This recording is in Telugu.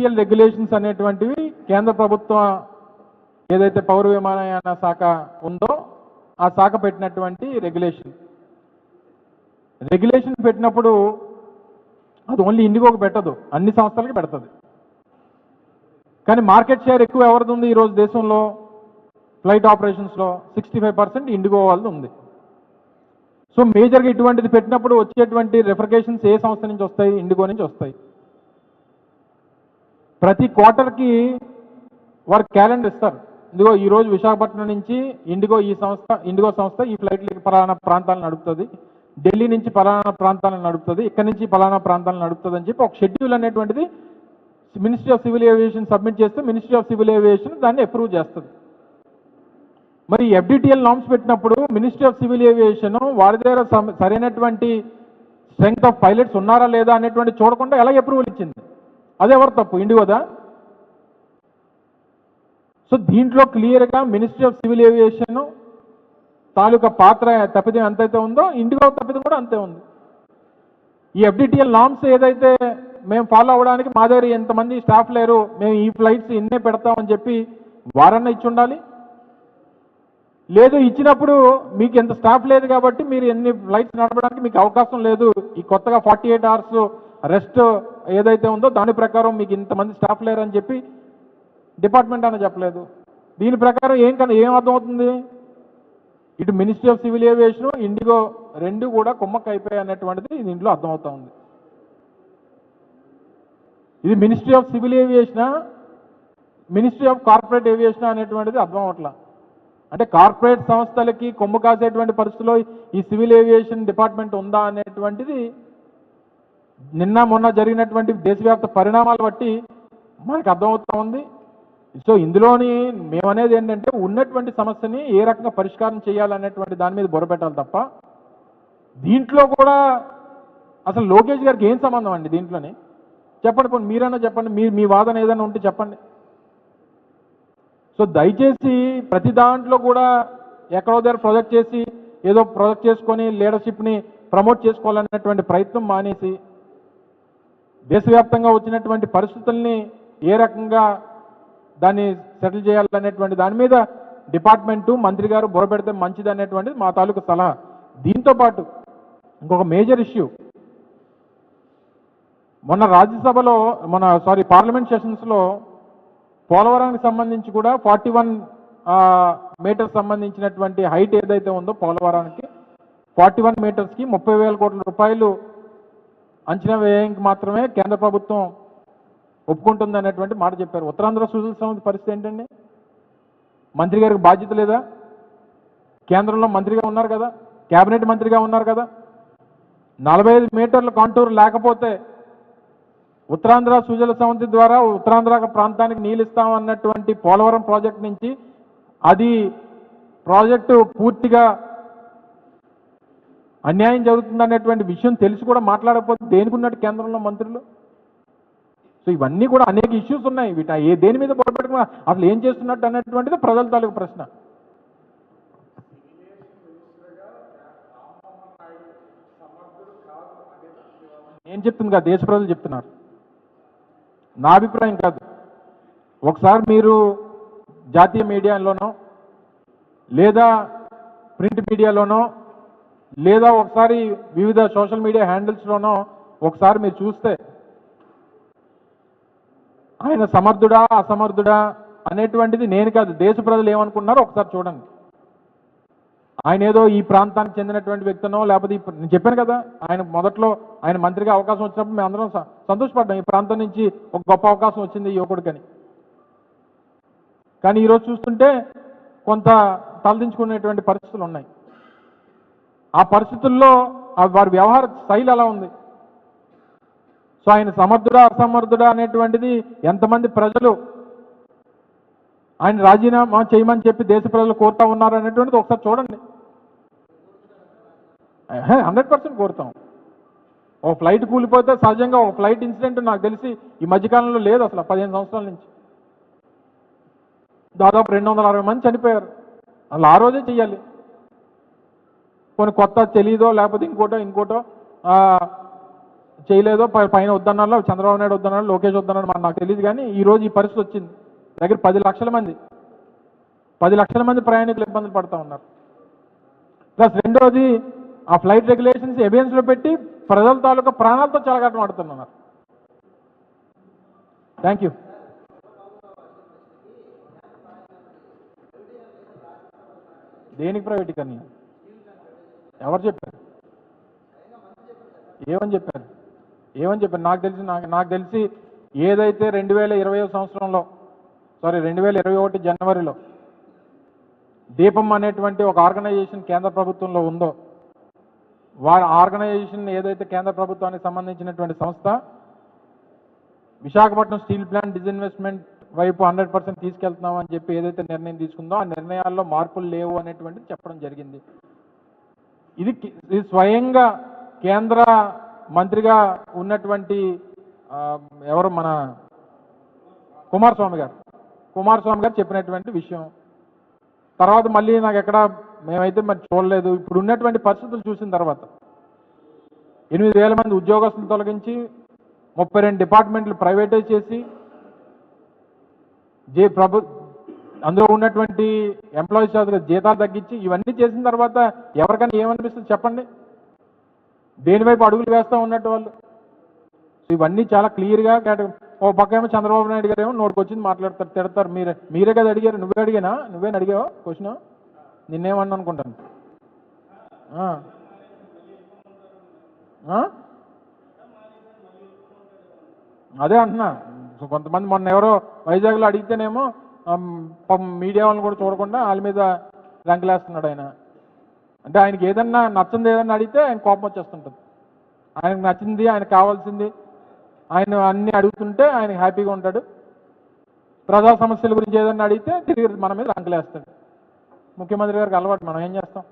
FDTL రెగ్యులేషన్స్ అనేటువంటివి కేంద్ర ప్రభుత్వం ఏదైతే పౌర విమానయాన శాఖ ఉందో ఆ శాఖ పెట్టినటువంటి రెగ్యులేషన్ పెట్టినప్పుడు అది ఓన్లీ ఇండిగోకి పెట్టదు, అన్ని సంస్థలకి పెడుతుంది. కానీ మార్కెట్ షేర్ ఎక్కువ ఎవరిది ఉంది ఈరోజు దేశంలో? ఫ్లైట్ ఆపరేషన్స్లో 65% ఇండిగో వాళ్ళది ఉంది. సో మేజర్గా ఇటువంటిది పెట్టినప్పుడు వచ్చేటువంటి రిఫర్కేషన్స్ ఏ సంస్థ నుంచి వస్తాయి? ఇండిగో నుంచి వస్తాయి. ప్రతి క్వార్టర్కి వారు క్యాలెండర్ ఇస్తారు. ఇదిగో ఈరోజు విశాఖపట్నం నుంచి ఇండిగో సంస్థ ఈ ఫ్లైట్లకి పలానా ప్రాంతాలను నడుపుతుంది, ఢిల్లీ నుంచి పలానా ప్రాంతాలను నడుపుతుంది, ఇక్కడ నుంచి పలానా ప్రాంతాలను నడుపుతుంది అని చెప్పి ఒక షెడ్యూల్ అనేటువంటిది ministry of civil aviation submit చేస్తే మినిస్ట్రీ ఆఫ్ సివిల్ ఏవియేషన్ దాన్ని అప్రూవ్ చేస్తుంది. మరి FDTL నామ్స్ పెట్టినప్పుడు మినిస్ట్రీ ఆఫ్ సివిల్ ఏవియేషన్ వారి దగ్గర సరైనటువంటి స్ట్రెంగ్త్ ఆఫ్ పైలట్స్ ఉన్నారా లేదా అనేటువంటి చూడకుండా ఎలా అప్రూవల్ ఇచ్చింది? అదే ఎవరు తప్పు? ఇండిగోదా? సో దీంట్లో క్లియర్గా మినిస్ట్రీ ఆఫ్ సివిల్ ఏవియేషన్ తాలూకా పాత్ర తప్పిదం ఎంతైతే ఉందో ఇండిగో తప్పిదం కూడా అంతే ఉంది. ఈ FDTL నామ్స్ ఏదైతే మేము ఫాలో అవ్వడానికి మా దగ్గర ఎంతమంది స్టాఫ్ లేరు, మేము ఈ ఫ్లైట్స్ ఇన్నే పెడతామని చెప్పి వారన్నా ఇచ్చి ఉండాలి. లేదు ఇచ్చినప్పుడు మీకు ఎంత స్టాఫ్ లేదు కాబట్టి మీరు ఎన్ని ఫ్లైట్స్ నడపడానికి మీకు అవకాశం లేదు, ఈ కొత్తగా 48 hours రెస్ట్ ఏదైతే ఉందో దాని ప్రకారం మీకు ఇంతమంది స్టాఫ్ లేరు అని చెప్పి డిపార్ట్మెంట్ అన్న చెప్పలేదు. దీని ప్రకారం ఏం అర్థమవుతుంది? ఇటు ministry of civil aviation IndiGo రెండు కూడా కుమ్మక్క అయిపోయాయి అన్నటువంటిది దీంట్లో అర్థమవుతా ఉంది. ఇది మినిస్ట్రీ ఆఫ్ సివిల్ ఏవియేషనా, మినిస్ట్రీ ఆఫ్ కార్పొరేట్ ఏవియేషన్ అనేటువంటిది అర్థం అవట్లా. అంటే కార్పొరేట్ సంస్థలకి కొమ్ము కాసేటువంటి పరిస్థితుల్లో ఈ సివిల్ ఏవియేషన్ డిపార్ట్మెంట్ ఉందా అనేటువంటిది నిన్న మొన్న జరిగినటువంటి దేశవ్యాప్త పరిణామాలు బట్టి మనకు అర్థమవుతా ఉంది. సో ఇందులోని మేమనేది ఏంటంటే ఉన్నటువంటి సమస్యని ఏ రకంగా పరిష్కారం చేయాలనేటువంటి దాని మీద బుర్రపెట్టాలి తప్ప దీంట్లో కూడా అసలు లోకేష్ గారికి ఏం సంబంధం అండి దీంట్లోని? చెప్పండి, మీరైనా చెప్పండి, మీ వాదన ఏదైనా ఉంటే చెప్పండి. సో దయచేసి ప్రతి దాంట్లో కూడా ఎక్కడో దగ్గర ప్రొజెక్ట్ చేసి ఏదో ప్రొజెక్ట్ చేసుకొని లీడర్షిప్ని ప్రమోట్ చేసుకోవాలనేటువంటి ప్రయత్నం మానేసి దేశవ్యాప్తంగా వచ్చినటువంటి పరిస్థితుల్ని ఏ రకంగా దాన్ని సెటిల్ చేయాలనేటువంటి దాని మీద డిపార్ట్మెంటు మంత్రి గారు బుర్రపెడితే మంచిది అనేటువంటిది మా తాలూకు సలహా. దీంతో పాటు ఇంకొక మేజర్ ఇష్యూ, మొన్న రాజ్యసభలో పార్లమెంట్ సెషన్స్లో పోలవరానికి సంబంధించి కూడా 41 మీటర్స్ సంబంధించినటువంటి హైట్ ఏదైతే ఉందో పోలవరానికి 41 మీటర్స్కి 30,000 కోట్ల రూపాయలు అంచనా వ్యయానికి మాత్రమే కేంద్ర ప్రభుత్వం ఒప్పుకుంటుంది అనేటువంటి మాట చెప్పారు. ఉత్తరాంధ్ర సుజల సమితి పరిస్థితి ఏంటండి? మంత్రి గారికి బాధ్యత లేదా? కేంద్రంలో మంత్రిగా ఉన్నారు కదా, కేబినెట్ మంత్రిగా ఉన్నారు కదా. 45 మీటర్ల కాంటూర్ లేకపోతే ఉత్తరాంధ్ర సుజల సమితి ద్వారా ఉత్తరాంధ్ర ప్రాంతానికి నీళ్ళు ఇస్తామన్నటువంటి పోలవరం ప్రాజెక్ట్ నుంచి అది ప్రాజెక్టు పూర్తిగా అన్యాయం జరుగుతుందనేటువంటి విషయం తెలిసి కూడా మాట్లాడకపోతే దేనికి ఉన్నట్టు కేంద్రంలో మంత్రులు? సో ఇవన్నీ కూడా అనేక ఇష్యూస్ ఉన్నాయి. దేని మీద పొరపెట్టుకున్నా అసలు ఏం చేస్తున్నట్టు అనేటువంటిది ప్రజల తాలూకు ప్రశ్న. ఏం చెప్తుంది కదా, దేశ ప్రజలు చెప్తున్నారు, నా అభిప్రాయం కాదు. ఒకసారి మీరు జాతీయ మీడియాలోనో లేదా ప్రింట్ మీడియాలోనో లేదా ఒకసారి వివిధ సోషల్ మీడియా హ్యాండిల్స్లోనో ఒకసారి మీరు చూస్తే ఆయన సమర్థుడా అసమర్థుడా అనేటువంటిది నేను కాదు, దేశ ప్రజలు ఏమనుకున్నారో ఒకసారి చూడండి. ఆయన ఏదో ఈ ప్రాంతానికి చెందినటువంటి వ్యక్తినో లేకపోతే నేను చెప్పాను కదా, ఆయన మొదట్లో ఆయన మంత్రిగా అవకాశం వచ్చినప్పుడు మేము అందరం సంతోషపడ్డాం, ఈ ప్రాంతం నుంచి ఒక గొప్ప అవకాశం వచ్చింది యువకుడికని. కానీ ఈరోజు చూస్తుంటే కొంత తలదించుకునేటువంటి పరిస్థితులు ఉన్నాయి. ఆ పరిస్థితుల్లో వారి వ్యవహార శైలి అలా ఉంది. సో ఆయన సమర్థుడా అసమర్థుడా అనేటువంటిది ఎంతమంది ప్రజలు ఆయన రాజీనామా చేయమని చెప్పి దేశ ప్రజలు కోరుతా ఉన్నారు అనేటువంటిది ఒకసారి చూడండి. 100% కోరుతాం. ఒక ఫ్లైట్ కూలిపోతే సహజంగా ఒక ఫ్లైట్ ఇన్సిడెంట్ నాకు తెలిసి ఈ మధ్యకాలంలో లేదు అసలు. 15 సంవత్సరాల నుంచి దాదాపు 260 మంది చనిపోయారు. అసలు ఆ రోజే చెయ్యాలి. కొన్ని కొత్త తెలీదో లేకపోతే ఇంకోటో చేయలేదో పైన వద్దన్నారో చంద్రబాబు నాయుడు వద్దన్నాడు లోకేష్ వద్దన్నాడు నాకు తెలియదు కానీ ఈ రోజు ఈ పరిస్థితి వచ్చింది దగ్గర 10 లక్షల మంది ప్రయాణికులు ఇబ్బందులు పడుతూ ఉన్నారు. ప్లస్ రెండోది ఆ ఫ్లైట్ రెగ్యులేషన్స్ ఎవిడెన్స్లో పెట్టి ప్రజల తాలూకా ప్రాణాలతో చెలగాటం ఆడుతున్నారు. Thank you. దేనికి ప్రైవేటీకరణ? ఎవరు చెప్పారు? ఏమని చెప్పారు? నాకు తెలిసి ఏదైతే 2020 సంవత్సరంలో 2021 జనవరిలో దీపం అనేటువంటి ఒక ఆర్గనైజేషన్ కేంద్ర ప్రభుత్వంలో ఉందో వారి ఆర్గనైజేషన్ ఏదైతే కేంద్ర ప్రభుత్వానికి సంబంధించినటువంటి సంస్థ విశాఖపట్నం స్టీల్ ప్లాంట్ డిస్ఇన్వెస్ట్మెంట్ వైపు 100% తీసుకెళ్తున్నాం అని చెప్పి ఏదైతే నిర్ణయం తీసుకుందో ఆ నిర్ణయాల్లో మార్పులు లేవు అనేటువంటిది చెప్పడం జరిగింది. ఇది స్వయంగా కేంద్ర మంత్రిగా ఉన్నటువంటి ఎవరు మన కుమారస్వామి గారు చెప్పినటువంటి విషయం. తర్వాత మళ్ళీ నాకు ఎక్కడ మేమైతే మరి చూడలేదు. ఇప్పుడు ఉన్నటువంటి పరిస్థితులు చూసిన తర్వాత 8,000 మంది ఉద్యోగస్తులు తొలగించి 32 డిపార్ట్మెంట్లు ప్రైవేటైజ్ చేసి అందులో ఉన్నటువంటి ఎంప్లాయీస్ జీతాలు తగ్గించి ఇవన్నీ చేసిన తర్వాత ఎవరికైనా ఏమనిపిస్తుంది చెప్పండి? దేనివైపు అడుగులు వేస్తూ ఉన్నట్టు వాళ్ళు. ఇవన్నీ చాలా క్లియర్గా ఓ పక్క ఏమో చంద్రబాబు నాయుడు గారు ఏమో నోటికొచ్చింది మాట్లాడతారు, తిడతారు. మీరే కదా అడిగారు, నువ్వేం అడిగావు క్వశ్చన్? నిన్నేమన్నా అనుకుంటాను. అదే అంటున్నా. కొంతమంది మొన్న ఎవరో వైజాగ్లో అడిగితేనేమో మీడియా వాళ్ళని కూడా చూడకుండా వాళ్ళ మీద రంకులేస్తున్నాడు ఆయన. అంటే ఆయనకి ఏదన్నా నచ్చింది ఏదన్నా అడిగితే ఆయన కోపం వచ్చేస్తుంటుంది. ఆయనకు నచ్చింది, ఆయనకు కావాల్సింది ఆయన అన్నీ అడుగుతుంటే ఆయన హ్యాపీగా ఉంటాడు. ప్రజా సమస్యల గురించి ఏదన్నా అడిగితే తిరిగి మన మీద రంకులేస్తాడు. ముఖ్యమంత్రి గారికి అలవాటు, మనం ఏం చేస్తాం?